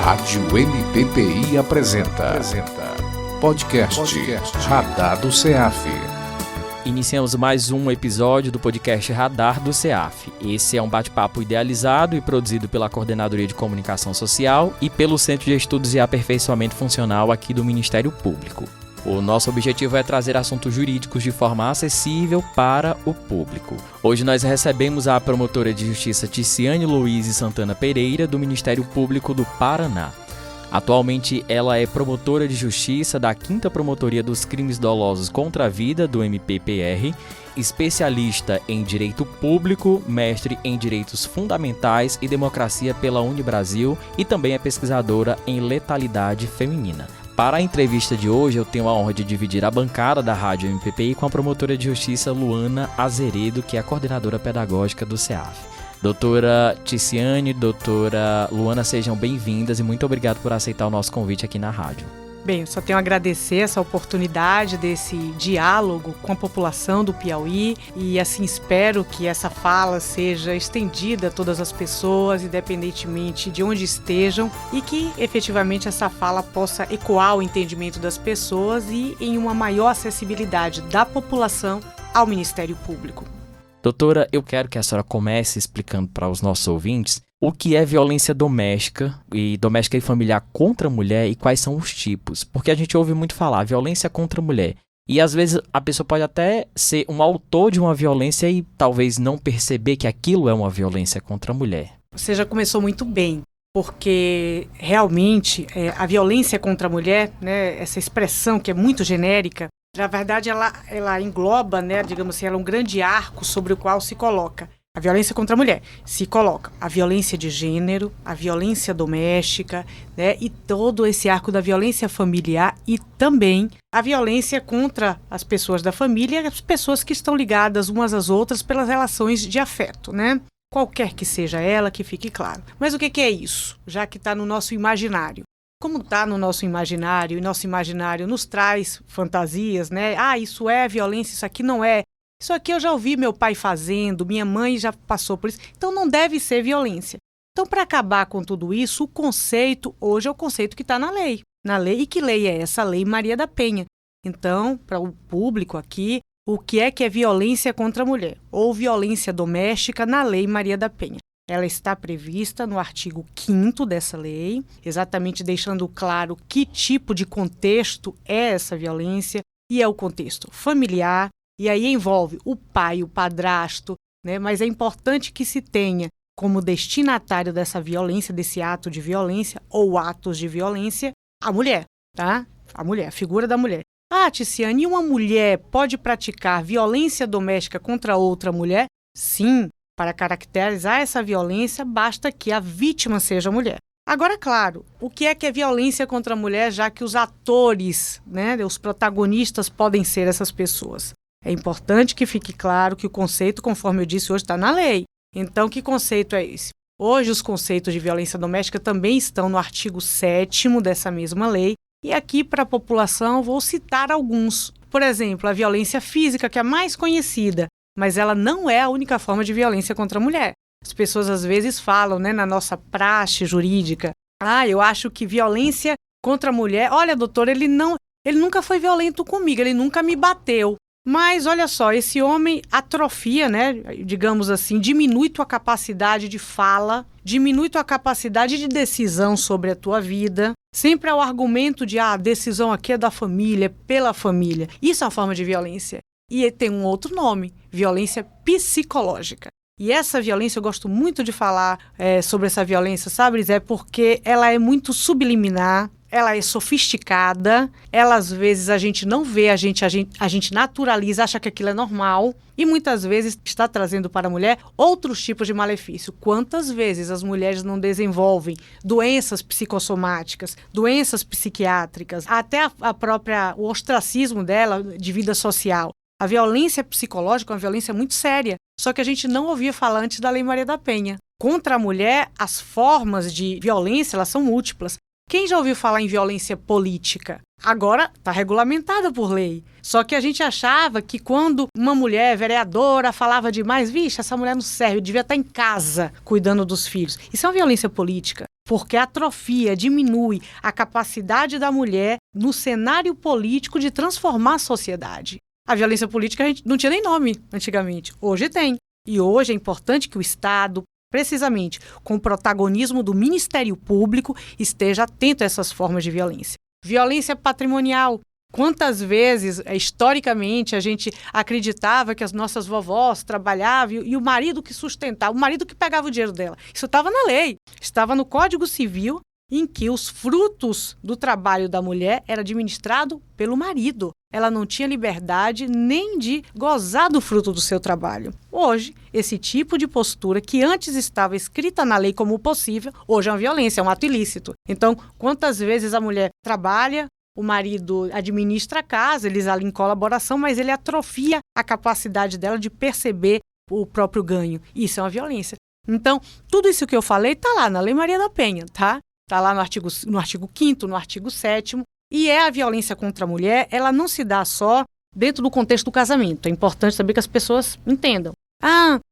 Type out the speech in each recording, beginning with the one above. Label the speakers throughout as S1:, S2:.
S1: Rádio MPPI apresenta podcast Radar do CEAF.
S2: Iniciamos mais um episódio do podcast Radar do CEAF. Esse é um bate-papo idealizado e produzido pela Coordenadoria de Comunicação Social e pelo Centro de Estudos e Aperfeiçoamento Funcional aqui do Ministério Público. O nosso objetivo é trazer assuntos jurídicos de forma acessível para o público. Hoje nós recebemos a promotora de justiça Ticiane Luiz Santana Pereira, do Ministério Público do Paraná. Atualmente ela é promotora de justiça da 5ª Promotoria dos Crimes Dolosos contra a Vida, do MPPR, especialista em Direito Público, mestre em Direitos Fundamentais e Democracia pela Unibrasil e também é pesquisadora em Letalidade Feminina. Para a entrevista de hoje, eu tenho a honra de dividir a bancada da Rádio MPPI com a promotora de justiça Luana Azeredo, que é a coordenadora pedagógica do CEAF. Doutora Ticiane, doutora Luana, sejam bem-vindas e muito obrigado por aceitar o nosso convite aqui na rádio.
S3: Bem, eu só tenho a agradecer essa oportunidade desse diálogo com a população do Piauí e assim espero que essa fala seja estendida a todas as pessoas, independentemente de onde estejam, e que efetivamente essa fala possa ecoar o entendimento das pessoas e em uma maior acessibilidade da população ao Ministério Público.
S2: Doutora, eu quero que a senhora comece explicando para os nossos ouvintes o que é violência doméstica e familiar contra a mulher e quais são os tipos. Porque a gente ouve muito falar violência contra a mulher. E às vezes a pessoa pode até ser um autor de uma violência e talvez não perceber que aquilo é uma violência contra a mulher.
S3: Você já começou muito bem, porque realmente a violência contra a mulher, né, essa expressão que é muito genérica, na verdade ela engloba, né, digamos assim, ela é um grande arco sobre o qual se coloca a violência contra a mulher. Se coloca a violência de gênero, a violência doméstica, né, e todo esse arco da violência familiar e também a violência contra as pessoas da família e as pessoas que estão ligadas umas às outras pelas relações de afeto, né? Qualquer que seja ela, que fique claro. Mas o que é isso? Já que está no nosso imaginário. Como está no nosso imaginário, e nosso imaginário nos traz fantasias, né? Ah, isso é violência, isso aqui não é. Isso aqui eu já ouvi meu pai fazendo, minha mãe já passou por isso. Então não deve ser violência. Então, para acabar com tudo isso, o conceito hoje é o conceito que está na lei. Na lei, e que lei é essa? Lei Maria da Penha. Então, para o público aqui, o que é violência contra a mulher? Ou violência doméstica na Lei Maria da Penha. Ela está prevista no artigo 5º dessa lei, exatamente deixando claro que tipo de contexto é essa violência, e é o contexto familiar, e aí envolve o pai, o padrasto, né? Mas é importante que se tenha como destinatário dessa violência, desse ato de violência ou atos de violência, a mulher, tá? A mulher, a figura da mulher. Ah, Ticiane, e uma mulher pode praticar violência doméstica contra outra mulher? Sim. Para caracterizar essa violência, basta que a vítima seja mulher. Agora, claro, o que é violência contra a mulher, já que os atores, né, os protagonistas podem ser essas pessoas? É importante que fique claro que o conceito, conforme eu disse, hoje está na lei. Então, que conceito é esse? Hoje, os conceitos de violência doméstica também estão no artigo 7º dessa mesma lei. E aqui, para a população, vou citar alguns. Por exemplo, a violência física, que é a mais conhecida. Mas ela não é a única forma de violência contra a mulher. As pessoas às vezes falam, né, na nossa praxe jurídica, eu acho que violência contra a mulher, olha, doutor, ele nunca foi violento comigo, ele nunca me bateu. Mas olha só, esse homem atrofia, né, digamos assim, diminui tua capacidade de fala, diminui tua capacidade de decisão sobre a tua vida. Sempre é o argumento de, a decisão aqui é da família, é pela família. Isso é uma forma de violência. E tem um outro nome, violência psicológica. E essa violência, eu gosto muito de falar sobre essa violência, sabe, Zé? Porque ela é muito subliminar, ela é sofisticada, ela às vezes a gente não vê, a gente naturaliza, acha que aquilo é normal. E muitas vezes está trazendo para a mulher outros tipos de malefício. Quantas vezes as mulheres não desenvolvem doenças psicossomáticas, doenças psiquiátricas, até o ostracismo dela de vida social. A violência psicológica é uma violência muito séria, só que a gente não ouvia falar antes da Lei Maria da Penha. Contra a mulher, as formas de violência elas são múltiplas. Quem já ouviu falar em violência política? Agora está regulamentada por lei. Só que a gente achava que quando uma mulher vereadora falava demais, vixe, essa mulher não serve, devia estar em casa cuidando dos filhos. Isso é uma violência política. porque atrofia, diminui a capacidade da mulher no cenário político de transformar a sociedade. A violência política a gente não tinha nem nome antigamente, hoje tem. E hoje é importante que o Estado, precisamente com o protagonismo do Ministério Público, esteja atento a essas formas de violência. Violência patrimonial. Quantas vezes, historicamente, a gente acreditava que as nossas vovós trabalhavam e o marido que sustentava, o marido que pegava o dinheiro dela. Isso estava na lei, estava no Código Civil, em que os frutos do trabalho da mulher era administrado pelo marido. Ela não tinha liberdade nem de gozar do fruto do seu trabalho. Hoje, esse tipo de postura que antes estava escrita na lei como possível, hoje é uma violência, é um ato ilícito. Então, quantas vezes a mulher trabalha, o marido administra a casa, eles ali em colaboração, mas ele atrofia a capacidade dela de perceber o próprio ganho. Isso é uma violência. Então, tudo isso que eu falei está lá na Lei Maria da Penha, tá? Está lá no artigo 5º, no artigo 7º. E a violência contra a mulher, ela não se dá só dentro do contexto do casamento. É importante saber que as pessoas entendam.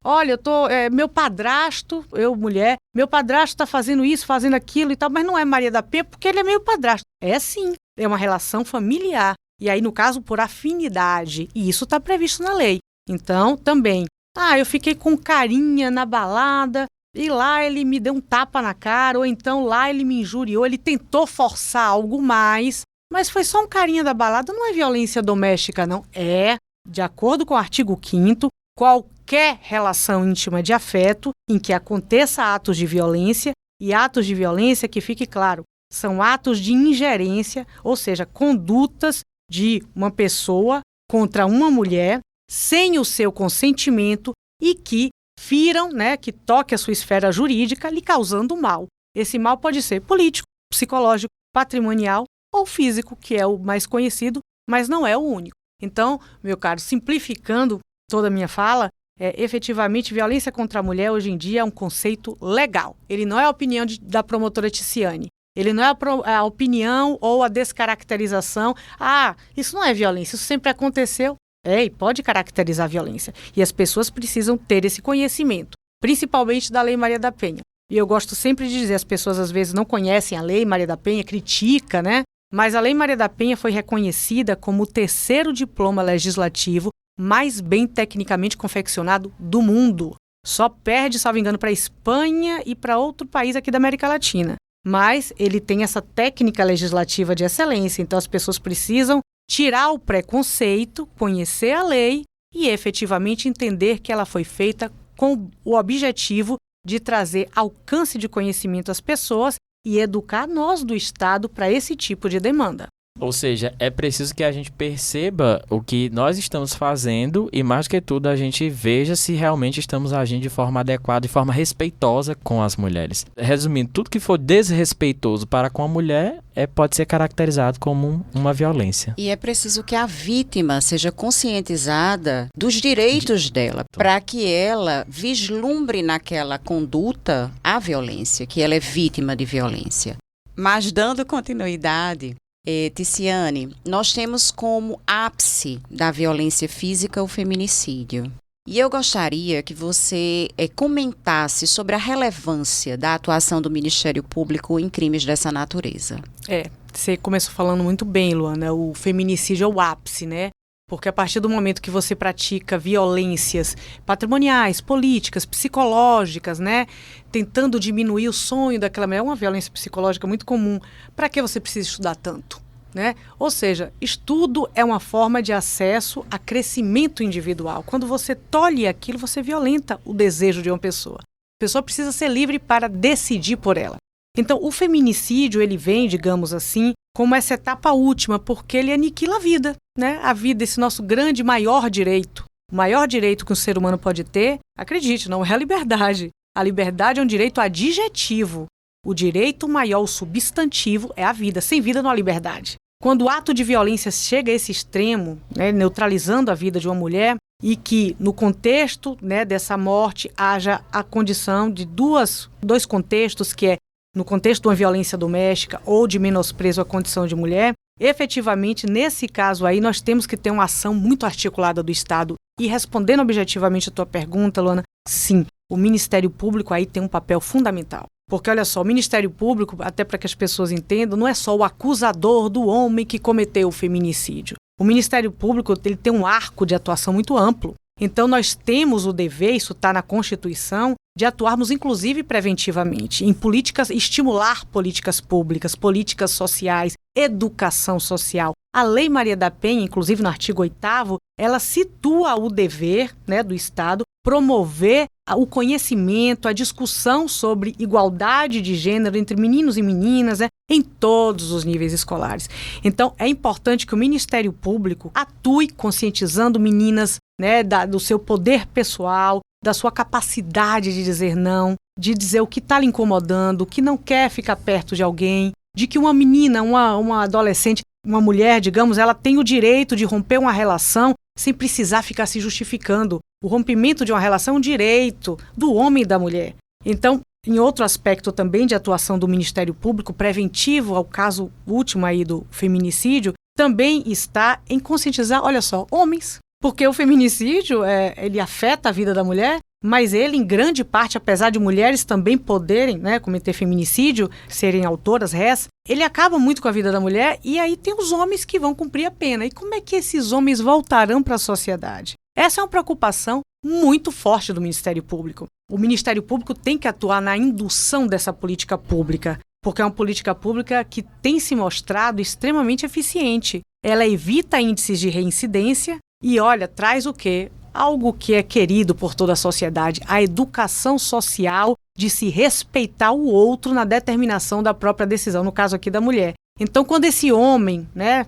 S3: Olha, meu padrasto, mulher, meu padrasto está fazendo isso, fazendo aquilo e tal, mas não é Maria da Penha porque ele é meu padrasto. É sim, é uma relação familiar. E aí, no caso, por afinidade. E isso está previsto na lei. Então, também, eu fiquei com carinha na balada e lá ele me deu um tapa na cara, ou então lá ele me injuriou, ele tentou forçar algo mais, mas foi só um carinha da balada, não é violência doméstica, não. É, de acordo com o artigo 5º, qualquer relação íntima de afeto em que aconteça atos de violência, e atos de violência, que fique claro, são atos de ingerência, ou seja, condutas de uma pessoa contra uma mulher sem o seu consentimento e que firam, que toque a sua esfera jurídica, lhe causando mal. Esse mal pode ser político, psicológico, patrimonial ou físico, que é o mais conhecido, mas não é o único. Então, meu caro, simplificando toda a minha fala, efetivamente, violência contra a mulher hoje em dia é um conceito legal. Ele não é a opinião da promotora Ticiane. Ele não é a opinião ou a descaracterização. Isso não é violência, isso sempre aconteceu. E pode caracterizar a violência. E as pessoas precisam ter esse conhecimento, principalmente da Lei Maria da Penha. E eu gosto sempre de dizer, as pessoas às vezes não conhecem a Lei Maria da Penha, critica, Mas a Lei Maria da Penha foi reconhecida como o 3º diploma legislativo mais bem tecnicamente confeccionado do mundo. Só perde, salvo engano, para a Espanha e para outro país aqui da América Latina. Mas ele tem essa técnica legislativa de excelência, então as pessoas precisam tirar o preconceito, conhecer a lei e efetivamente entender que ela foi feita com o objetivo de trazer alcance de conhecimento às pessoas e educar nós do Estado para esse tipo de demanda.
S2: Ou seja, é preciso que a gente perceba o que nós estamos fazendo e, mais que tudo, a gente veja se realmente estamos agindo de forma adequada, de forma respeitosa com as mulheres. Resumindo, tudo que for desrespeitoso para com a mulher pode ser caracterizado como uma violência.
S4: E é preciso que a vítima seja conscientizada dos direitos dela, para que ela vislumbre naquela conduta a violência, que ela é vítima de violência. Mas dando continuidade, Ticiane, nós temos como ápice da violência física o feminicídio. E eu gostaria que você comentasse sobre a relevância da atuação do Ministério Público em crimes dessa natureza.
S3: Você começou falando muito bem, Luana, o feminicídio é o ápice, Porque a partir do momento que você pratica violências patrimoniais, políticas, psicológicas, tentando diminuir o sonho daquela mulher, é uma violência psicológica muito comum. Para que você precisa estudar tanto? Ou seja, estudo é uma forma de acesso a crescimento individual. Quando você tolhe aquilo, você violenta o desejo de uma pessoa. A pessoa precisa ser livre para decidir por ela. Então, o feminicídio, ele vem, digamos assim, como essa etapa última, porque ele aniquila a vida, A vida, esse nosso grande, maior direito. O maior direito que um ser humano pode ter, acredite, não é a liberdade. A liberdade é um direito adjetivo. O direito maior, o substantivo, é a vida. Sem vida não há liberdade. Quando o ato de violência chega a esse extremo, neutralizando a vida de uma mulher, e que no contexto dessa morte haja a condição de dois contextos, que é no contexto de uma violência doméstica ou de menosprezo à condição de mulher, efetivamente, nesse caso aí, nós temos que ter uma ação muito articulada do Estado. E respondendo objetivamente a tua pergunta, Luana, sim, o Ministério Público aí tem um papel fundamental. Porque, olha só, o Ministério Público, até para que as pessoas entendam, não é só o acusador do homem que cometeu o feminicídio. O Ministério Público ele tem um arco de atuação muito amplo. Então, nós temos o dever, isso está na Constituição, de atuarmos, inclusive, preventivamente, em políticas, estimular políticas públicas, políticas sociais, educação social. A Lei Maria da Penha, inclusive no artigo 8º, ela situa o dever, né, do Estado promover o conhecimento, a discussão sobre igualdade de gênero entre meninos e meninas, né, em todos os níveis escolares. Então, é importante que o Ministério Público atue conscientizando meninas, né, do seu poder pessoal, da sua capacidade de dizer não, de dizer o que está lhe incomodando, que não quer ficar perto de alguém, de que uma menina, uma adolescente, uma mulher, digamos, ela tem o direito de romper uma relação sem precisar ficar se justificando. O rompimento de uma relação é um direito do homem e da mulher. Então, em outro aspecto também de atuação do Ministério Público, preventivo ao caso último aí do feminicídio, também está em conscientizar, olha só, homens. Porque o feminicídio, ele afeta a vida da mulher, mas ele, em grande parte, apesar de mulheres também poderem, né, cometer feminicídio, serem autoras, réis, ele acaba muito com a vida da mulher e aí tem os homens que vão cumprir a pena. E como é que esses homens voltarão para a sociedade? Essa é uma preocupação muito forte do Ministério Público. O Ministério Público tem que atuar na indução dessa política pública, porque é uma política pública que tem se mostrado extremamente eficiente. Ela evita índices de reincidência e, olha, traz o quê? Algo que é querido por toda a sociedade, a educação social de se respeitar o outro na determinação da própria decisão, no caso aqui da mulher. Então, quando esse homem, né,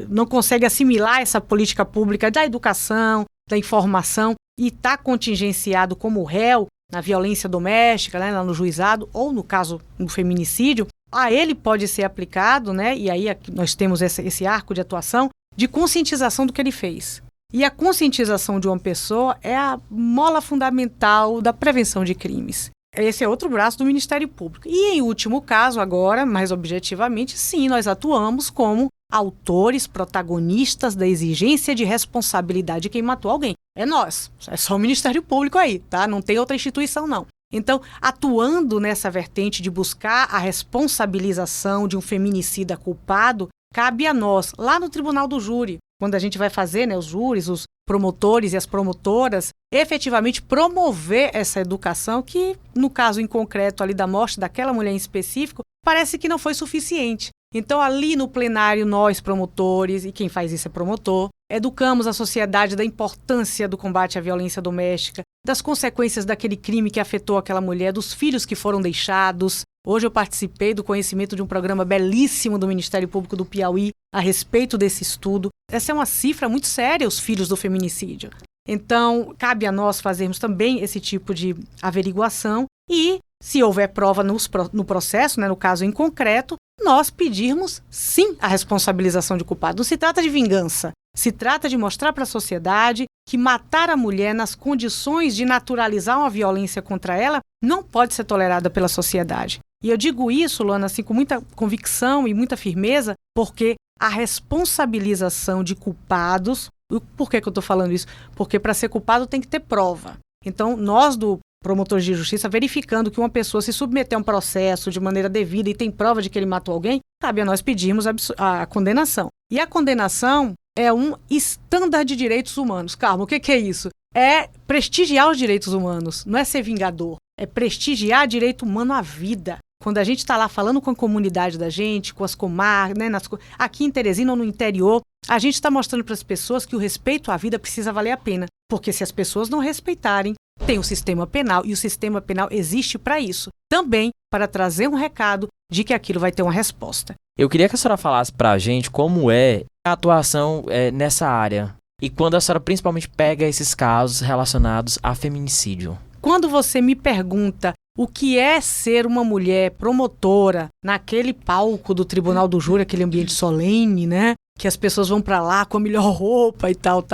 S3: não consegue assimilar essa política pública da educação, da informação e está contingenciado como réu na violência doméstica, né, lá no juizado, ou no caso do feminicídio, a ele pode ser aplicado, né, e aí nós temos esse arco de atuação de conscientização do que ele fez. E a conscientização de uma pessoa é a mola fundamental da prevenção de crimes. Esse é outro braço do Ministério Público. E, em último caso, agora, mais objetivamente, sim, nós atuamos como autores, protagonistas da exigência de responsabilidade de quem matou alguém. É nós. É só o Ministério Público aí, tá? Não tem outra instituição, não. Então, atuando nessa vertente de buscar a responsabilização de um feminicida culpado, cabe a nós, lá no Tribunal do Júri, quando a gente vai fazer, né, os júris, os promotores e as promotoras, efetivamente promover essa educação que, no caso em concreto ali da morte daquela mulher em específico, parece que não foi suficiente. Então, ali no plenário, nós, promotores, e quem faz isso é promotor, educamos a sociedade da importância do combate à violência doméstica, das consequências daquele crime que afetou aquela mulher, dos filhos que foram deixados. Hoje eu participei do conhecimento de um programa belíssimo do Ministério Público do Piauí a respeito desse estudo. Essa é uma cifra muito séria, os filhos do feminicídio. Então, cabe a nós fazermos também esse tipo de averiguação e, se houver prova no processo, né, no caso em concreto, nós pedirmos, sim, a responsabilização de culpado. Não se trata de vingança, se trata de mostrar para a sociedade que matar a mulher nas condições de naturalizar uma violência contra ela não pode ser tolerada pela sociedade. E eu digo isso, Luana, assim, com muita convicção e muita firmeza, porque a responsabilização de culpados... Por que eu estou falando isso? Porque para ser culpado tem que ter prova. Então, nós do Promotores de Justiça, verificando que uma pessoa se submeteu a um processo de maneira devida e tem prova de que ele matou alguém, cabe a nós pedirmos a condenação. E a condenação é um estándar de direitos humanos. Calma, o que é isso? É prestigiar os direitos humanos, não é ser vingador. É prestigiar direito humano à vida. Quando a gente está lá falando com a comunidade da gente, com as comarcas, né, aqui em Teresina ou no interior, a gente está mostrando para as pessoas que o respeito à vida precisa valer a pena. Porque se as pessoas não respeitarem, tem o sistema penal e o sistema penal existe para isso. Também para trazer um recado de que aquilo vai ter uma resposta.
S2: Eu queria que a senhora falasse para a gente como é a atuação nessa área e quando a senhora principalmente pega esses casos relacionados a feminicídio.
S3: Quando você me pergunta o que é ser uma mulher promotora naquele palco do Tribunal do Júri, aquele ambiente solene, né? Que as pessoas vão para lá com a melhor roupa e tal.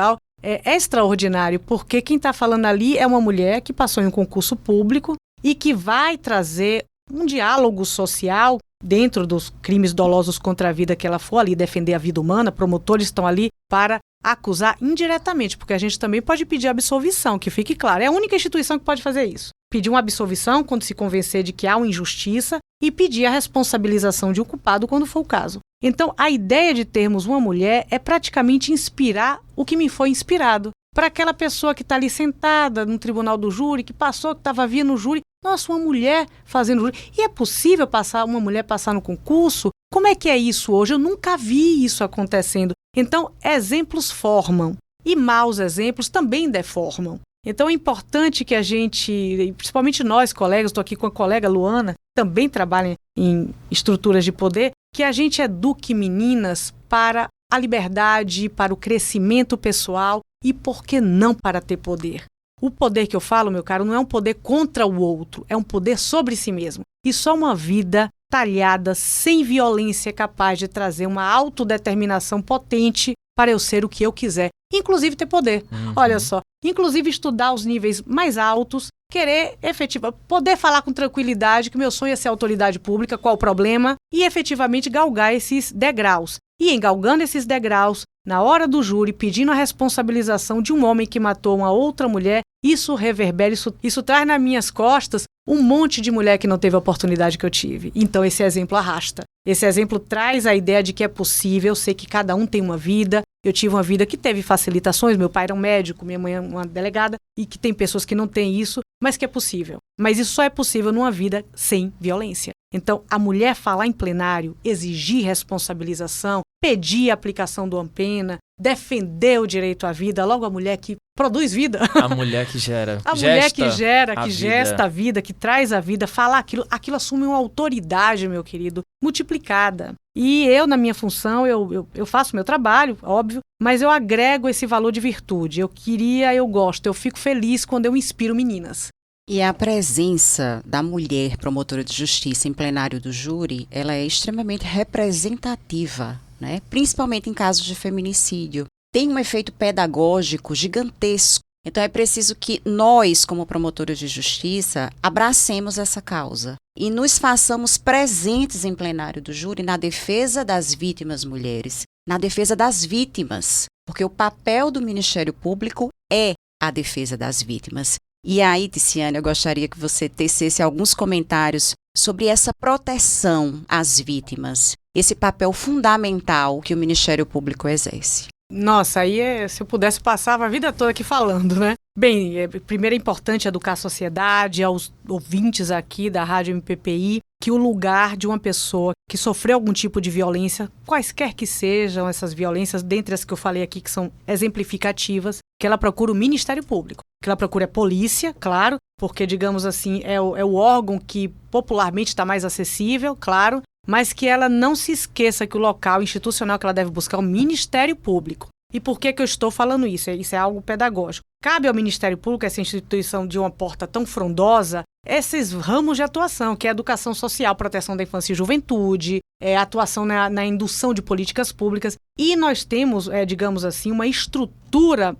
S3: É extraordinário, porque quem está falando ali é uma mulher que passou em um concurso público e que vai trazer um diálogo social dentro dos crimes dolosos contra a vida que ela for ali defender a vida humana. Promotores estão ali para acusar indiretamente, porque a gente também pode pedir absolvição, que fique claro. É a única instituição que pode fazer isso. pedir uma absolvição quando se convencer de que há uma injustiça e pedir a responsabilização de um culpado quando for o caso. Então, a ideia de termos uma mulher é praticamente inspirar o que me foi inspirado. Para aquela pessoa que está ali sentada no tribunal do júri, que passou, que estava vindo no júri, nossa, uma mulher fazendo júri. E é possível uma mulher passar no concurso? Como é que é isso hoje? Eu nunca vi isso acontecendo. Então, exemplos formam e maus exemplos também deformam. Então, é importante que a gente, principalmente nós, colegas, estou aqui com a colega Luana, também trabalha em estruturas de poder, que a gente eduque meninas para a liberdade, para o crescimento pessoal e, por que não, para ter poder. O poder que eu falo, meu caro, não é um poder contra o outro, é um poder sobre si mesmo. E só uma vida talhada, sem violência, é capaz de trazer uma autodeterminação potente para eu ser o que eu quiser, inclusive ter poder. Olha só, inclusive estudar os níveis mais altos, querer efetivamente, poder falar com tranquilidade que meu sonho é ser autoridade pública, qual o problema, e efetivamente galgar esses degraus. E galgando esses degraus, na hora do júri, pedindo a responsabilização de um homem que matou uma outra mulher, isso reverbera, isso traz nas minhas costas um monte de mulher que não teve a oportunidade que eu tive. Então esse exemplo arrasta. Esse exemplo traz a ideia de que é possível, eu sei que cada um tem uma vida. Eu tive uma vida que teve facilitações, meu pai era um médico, minha mãe é uma delegada, e que tem pessoas que não têm isso, mas que é possível. Mas isso só é possível numa vida sem violência. Então, a mulher falar em plenário, exigir responsabilização, pedir a aplicação do AMPENA, defender o direito à vida, logo a mulher que produz vida.
S2: A mulher que gera.
S3: A mulher que gera, que gesta a vida, que traz a vida, falar aquilo assume uma autoridade, meu querido, multiplicada. E eu, na minha função, eu faço meu trabalho, óbvio, mas eu agrego esse valor de virtude. Eu gosto, eu fico feliz quando eu inspiro meninas.
S4: E a presença da mulher promotora de justiça em plenário do júri, ela é extremamente representativa, né? Principalmente em casos de feminicídio. Tem um efeito pedagógico gigantesco. Então é preciso que nós, como promotoras de justiça, abracemos essa causa e nos façamos presentes em plenário do júri na defesa das vítimas mulheres, na defesa das vítimas, porque o papel do Ministério Público é a defesa das vítimas. E aí, Ticiane, eu gostaria que você tecesse alguns comentários sobre essa proteção às vítimas, esse papel fundamental que o Ministério Público exerce.
S3: Nossa, aí se eu pudesse passava a vida toda aqui falando, né? Bem, primeiro é importante educar a sociedade, aos ouvintes aqui da Rádio MPPI, que o lugar de uma pessoa que sofreu algum tipo de violência, quaisquer que sejam essas violências, dentre as que eu falei aqui que são exemplificativas, que ela procura o Ministério Público, que ela procura a polícia, claro, porque, digamos assim, é o órgão que popularmente está mais acessível, claro, mas que ela não se esqueça que o local institucional que ela deve buscar é o Ministério Público. E por que eu estou falando isso? Isso é algo pedagógico. Cabe ao Ministério Público, essa instituição de uma porta tão frondosa, esses ramos de atuação, que é a educação social, proteção da infância e juventude, atuação na indução de políticas públicas. E nós temos, digamos assim, uma estrutura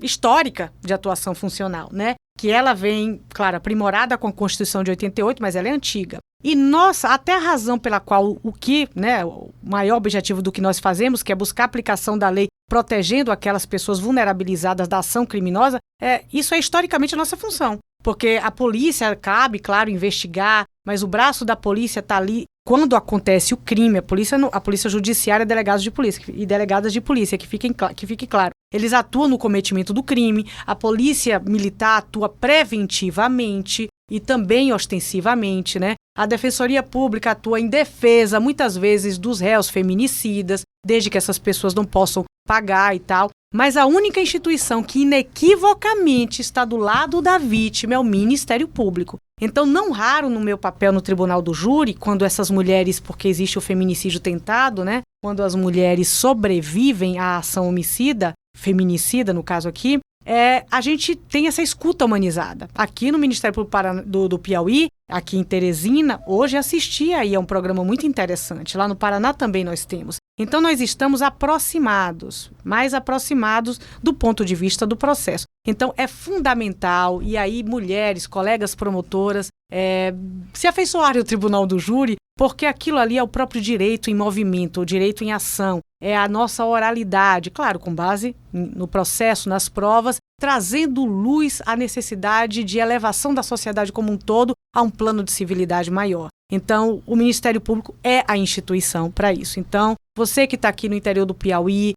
S3: histórica de atuação funcional, né? Que ela vem, claro, aprimorada com a Constituição de 88, mas ela é antiga. E até a razão pela qual o maior objetivo do que nós fazemos, que é buscar a aplicação da lei protegendo aquelas pessoas vulnerabilizadas da ação criminosa, isso é historicamente a nossa função. Porque a polícia cabe, claro, investigar, mas o braço da polícia está ali quando acontece o crime. A polícia judiciária, delegados de polícia e delegadas de polícia, que fique claro. Eles atuam no cometimento do crime, a polícia militar atua preventivamente e também ostensivamente, né? A Defensoria Pública atua em defesa, muitas vezes, dos réus feminicidas, desde que essas pessoas não possam pagar e tal. Mas a única instituição que inequivocamente está do lado da vítima é o Ministério Público. Então, não raro no meu papel no Tribunal do Júri, quando essas mulheres, porque existe o feminicídio tentado, né? Quando as mulheres sobrevivem à ação homicida, feminicida no caso aqui, a gente tem essa escuta humanizada. Aqui no Ministério Público do Piauí, aqui em Teresina, hoje assisti aí a um programa muito interessante. Lá no Paraná também nós temos. Então nós estamos mais aproximados do ponto de vista do processo. Então é fundamental, e aí mulheres, colegas promotoras, se afeiçoarem ao Tribunal do Júri, porque aquilo ali é o próprio direito em movimento, o direito em ação, é a nossa oralidade, claro, com base no processo, nas provas, trazendo luz à necessidade de elevação da sociedade como um todo a um plano de civilidade maior. Então, o Ministério Público é a instituição para isso. Então, você que está aqui no interior do Piauí,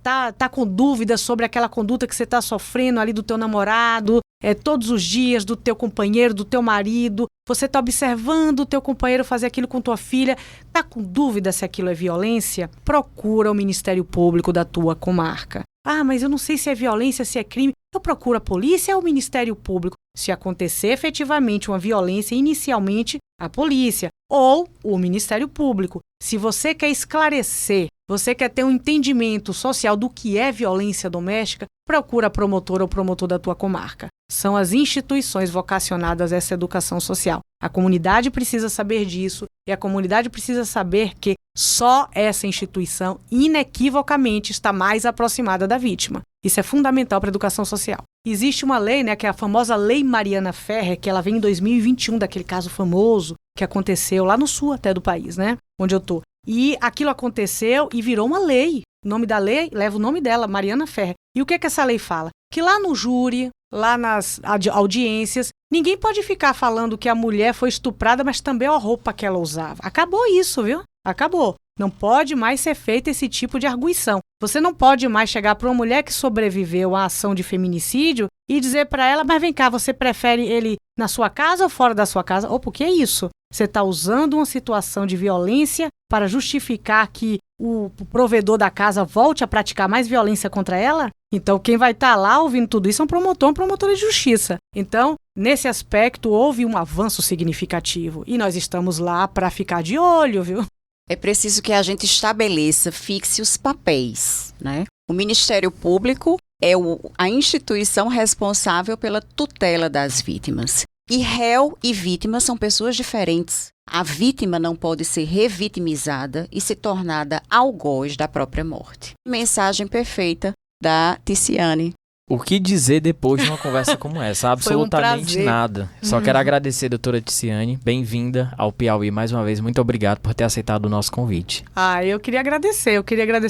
S3: tá com dúvidas sobre aquela conduta que você está sofrendo ali do teu namorado, todos os dias, do teu companheiro, do teu marido, você está observando o teu companheiro fazer aquilo com tua filha, está com dúvida se aquilo é violência? Procura o Ministério Público da tua comarca. Ah, mas eu não sei se é violência, se é crime. Eu procuro a polícia ou o Ministério Público. Se acontecer efetivamente uma violência, inicialmente a polícia ou o Ministério Público. Se você quer esclarecer, você quer ter um entendimento social do que é violência doméstica, procura a promotora ou promotor da tua comarca. São as instituições vocacionadas a essa educação social. A comunidade precisa saber disso e a comunidade precisa saber que só essa instituição, inequivocamente, está mais aproximada da vítima. Isso é fundamental para a educação social. Existe uma lei, que é a famosa Lei Mariana Ferrer, que ela vem em 2021, daquele caso famoso que aconteceu lá no sul até do país, onde eu tô. E aquilo aconteceu e virou uma lei. O nome da lei leva o nome dela, Mariana Ferrer. E o que essa lei fala? Que lá no júri, lá nas audiências, ninguém pode ficar falando que a mulher foi estuprada, mas também a roupa que ela usava. Acabou isso, viu? Acabou. Não pode mais ser feito esse tipo de arguição. Você não pode mais chegar para uma mulher que sobreviveu à ação de feminicídio e dizer para ela, mas vem cá, você prefere ele na sua casa ou fora da sua casa? Ou por que é isso? Você está usando uma situação de violência para justificar que o provedor da casa volte a praticar mais violência contra ela? Então, quem vai estar lá ouvindo tudo isso é um promotor, uma promotora de justiça. Então, nesse aspecto, houve um avanço significativo. E nós estamos lá para ficar de olho, viu?
S4: É preciso que a gente estabeleça, fixe os papéis, O Ministério Público é a instituição responsável pela tutela das vítimas. E réu e vítima são pessoas diferentes. A vítima não pode ser revitimizada e se tornada algoz da própria morte. Mensagem perfeita da Ticiane.
S2: O que dizer depois de uma conversa como essa? Absolutamente nada. Só quero agradecer, doutora Ticiane. Bem-vinda ao Piauí mais uma vez. Muito obrigado por ter aceitado o nosso convite.
S3: Eu queria agradecer.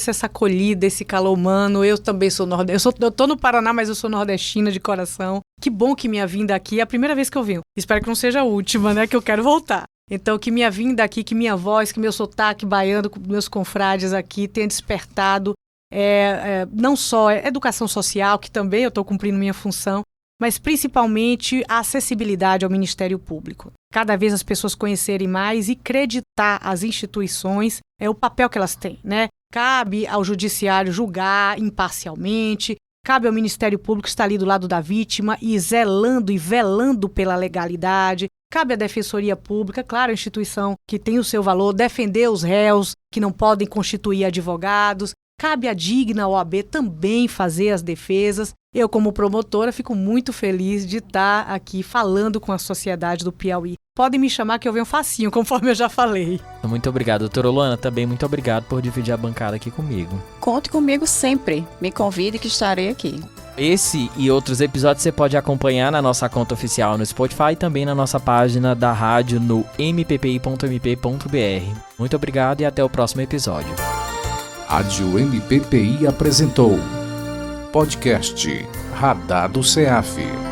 S3: Essa acolhida, esse calor humano. Eu também sou nordestina. Eu tô no Paraná, mas eu sou nordestina de coração. Que bom que minha vinda aqui é a primeira vez que eu vim. Espero que não seja a última, que eu quero voltar. Então, que minha vinda aqui, que minha voz, que meu sotaque baiano, com meus confrades aqui tenha despertado não só a educação social, que também eu estou cumprindo minha função, mas principalmente a acessibilidade ao Ministério Público. Cada vez as pessoas conhecerem mais e acreditar as instituições, o papel que elas têm, Cabe ao Judiciário julgar imparcialmente, cabe ao Ministério Público estar ali do lado da vítima e zelando e velando pela legalidade. Cabe à Defensoria Pública, claro, a instituição que tem o seu valor, defender os réus que não podem constituir advogados. Cabe à digna OAB também fazer as defesas. Eu, como promotora, fico muito feliz de estar aqui falando com a sociedade do Piauí. Podem me chamar que eu venho facinho, conforme eu já falei.
S2: Muito obrigado, doutora Luana. Também muito obrigado por dividir a bancada aqui comigo.
S4: Conte comigo sempre. Me convide que estarei aqui.
S2: Esse e outros episódios você pode acompanhar na nossa conta oficial no Spotify e também na nossa página da rádio no mppi.mp.br. Muito obrigado e até o próximo episódio.
S1: Rádio MPPI apresentou podcast Radar do CEAF.